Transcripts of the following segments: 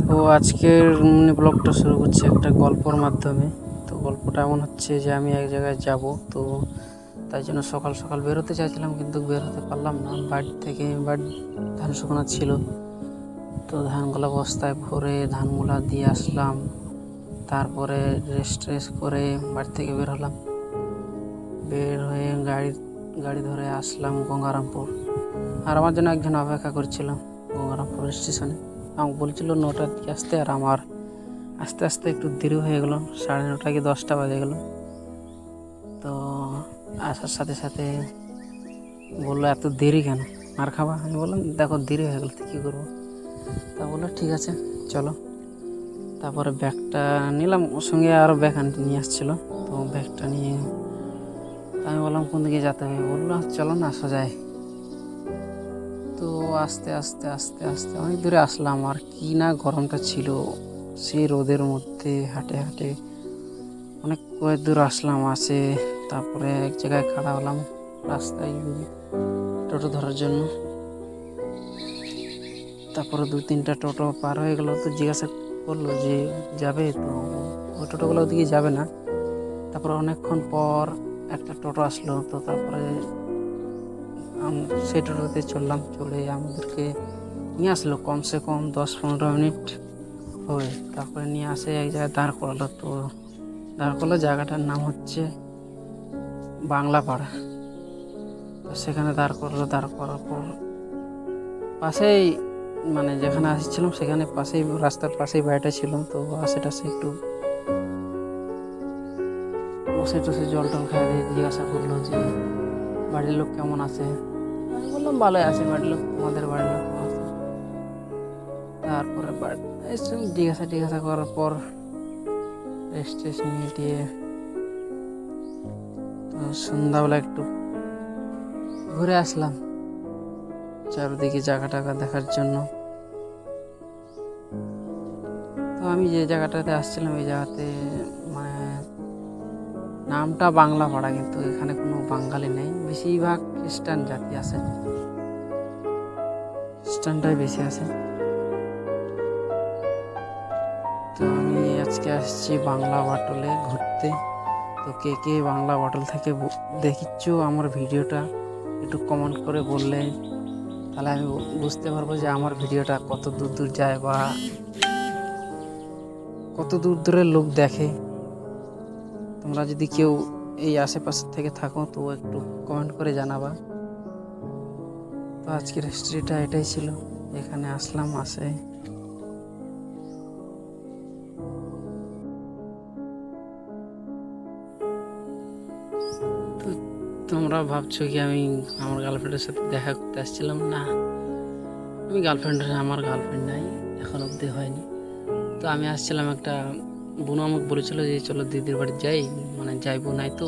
তো আজকের ব্লগটা শুরু করছি একটা গল্পর মাধ্যমে। তো গল্পটা এমন হচ্ছে যে আমি এক জায়গায় যাব, তো তাই জন্য সকাল সকাল বেরোতে চাইছিলাম কিন্তু বের হতে পারলাম না। বাড়ি ধান শুকনো ছিল, তো ধানগুলো বস্তায় ভরে ধানগুলা দিয়ে আসলাম। তারপরে রেস্ট করে বাড়ি থেকে বের হলাম। বের হয়ে গাড়ি ধরে আসলাম গঙ্গারামপুর। আর আমার জন্য একজন অপেক্ষা করছিল গঙ্গারামপুর স্টেশনে। আমাকে বলছিল 9টার দিকে আসতে, আর আমার আস্তে আস্তে একটু দেরি হয়ে গেলো, 9:30 কি 10টা বাজে গেলো। তো আসার সাথে সাথে বললো এত দেরি কেন, আর খাবা? আমি বললাম দেখো দেরি হয়ে গেলো তো কী করবো। তা বললো ঠিক আছে চলো। তারপরে ব্যাগটা নিলাম, ওর সঙ্গে আরও ব্যাগ নিয়ে আসছিলো। তো ব্যাগটা নিয়ে আমি বললাম কোন দিকে যেতে হবে, বললো চলো না সোজাই। তো আস্তে আস্তে আস্তে আস্তে অনেক দূরে আসলাম, আর কি না গরমটা ছিল। সেই রোদের মধ্যে হাঁটে হাঁটে অনেক কয়েক দূর আসলাম। তারপরে এক জায়গায় খাড়া হলাম রাস্তায় টোটো ধরার জন্য। তারপরে 2-3টা টোটো পার হয়ে গেল, তো জিজ্ঞাসা করলো যে যাবে, তো ওই টোটোগুলো ওদিকে যাবে না। তারপরে অনেকক্ষণ পর একটা টোটো আসলো, তো তারপরে সেই টোটোতে চললাম। চলে আমাদেরকে নিয়ে আসলো কমসে কম 10-15 মিনিট হবে। তারপরে নিয়ে আসে এক জায়গায় দাঁড় করালো। তো দাঁড় করলো, জায়গাটার নাম হচ্ছে বাংলাপাড়া। তো সেখানে দাঁড় করার পর পাশেই যেখানে আসছিলাম সেখানে পাশেই রাস্তার পাশেই বাড়িটা ছিল। তো আশেপাশে একটু বসে টসে জল টল খাই দিয়ে জিজ্ঞাসা করলো যে বাড়ির লোক কেমন আছে। আমি বললাম ভালোই আছে বাড়ির লোক, তোমাদের বাড়ির লোক কেমন আছে? তারপরে জিজ্ঞাসা করার পর রেস্ট নিয়ে সন্ধ্যাবেলা একটু ঘুরে আসলাম চারদিকে জায়গা দেখার জন্য। তো আমি যে জায়গাটাতে আসছিলাম এই জায়গাতে নামটা বাংলাপাড়া, কিন্তু এখানে কোনো বাঙালি নেই, বেশিরভাগ খ্রিস্টান জাতি আছে, খ্রিস্টানটাই বেশি আছে। তো আমি আজকে আসছি বাংলা বাটলে ঘুরতে। তো কে কে বাংলা বাটল থেকে দেখিচ্ছ আমার ভিডিওটা একটু কমেন্ট করে বললে তাহলে আমি বুঝতে পারবো যে আমার ভিডিওটা কত দূর দূর যায় বা কত দূর দূরের লোক দেখে। তোমরা যদি কেউ এই আশেপাশে থেকে থাকো তো একটু কমেন্ট করে জানাবা। তো আজকের হিস্ট্রিটা এটাই ছিল। এখানে আসলাম, তো তোমরা ভাবছো কি আমি আমার গার্লফ্রেন্ডের সাথে দেখা করতে আসছিলাম? না, আমার গার্লফ্রেন্ড নাই, এখন অবধি হয়নি। তো আমি আসছিলাম, একটা বোন আমাকে বলেছিল যে চলো দিদির বাড়ি যাই, যাইবো নাই তো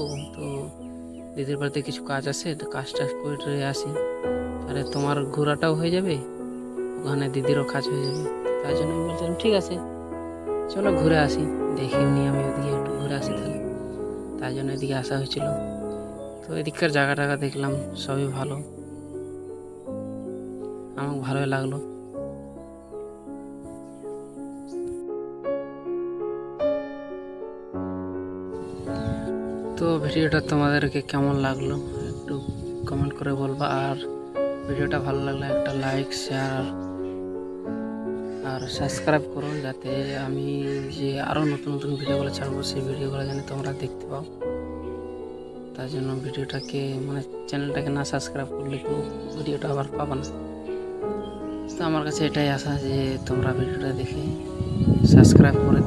দিদির বাড়িতে কিছু কাজ আছে, তো কাজটা করে আসি, তাহলে তোমার ঘোরাটাও হয়ে যাবে, ওখানে দিদিরও কাজ হয়ে যাবে। তাই জন্য আমি বলছিলাম ঠিক আছে চলো ঘুরে আসি, দেখিনি আমি ওদিকে একটু ঘুরে আসি তাহলে। তাই জন্য এদিকে আসা হয়েছিল। তো এদিককার জায়গা দেখলাম, সবই ভালো, আমার ভালোই লাগলো। তো ভিডিওটা তোমাদেরকে কেমন লাগলো একটু কমেন্ট করে বলবা, আর ভিডিওটা ভালো লাগলে একটা লাইক শেয়ার আর সাবস্ক্রাইব করো, যাতে আমি যে আরও নতুন নতুন ভিডিওগুলো ছাড়বো সেই ভিডিওগুলো যেন তোমরা দেখতে পাও। তার জন্য ভিডিওটাকে চ্যানেলটাকে না সাবস্ক্রাইব করলে তো ভিডিওটা আবার পাবো না। তো আমার কাছে এটাই আশা যে তোমরা ভিডিওটা দেখে সাবস্ক্রাইব করে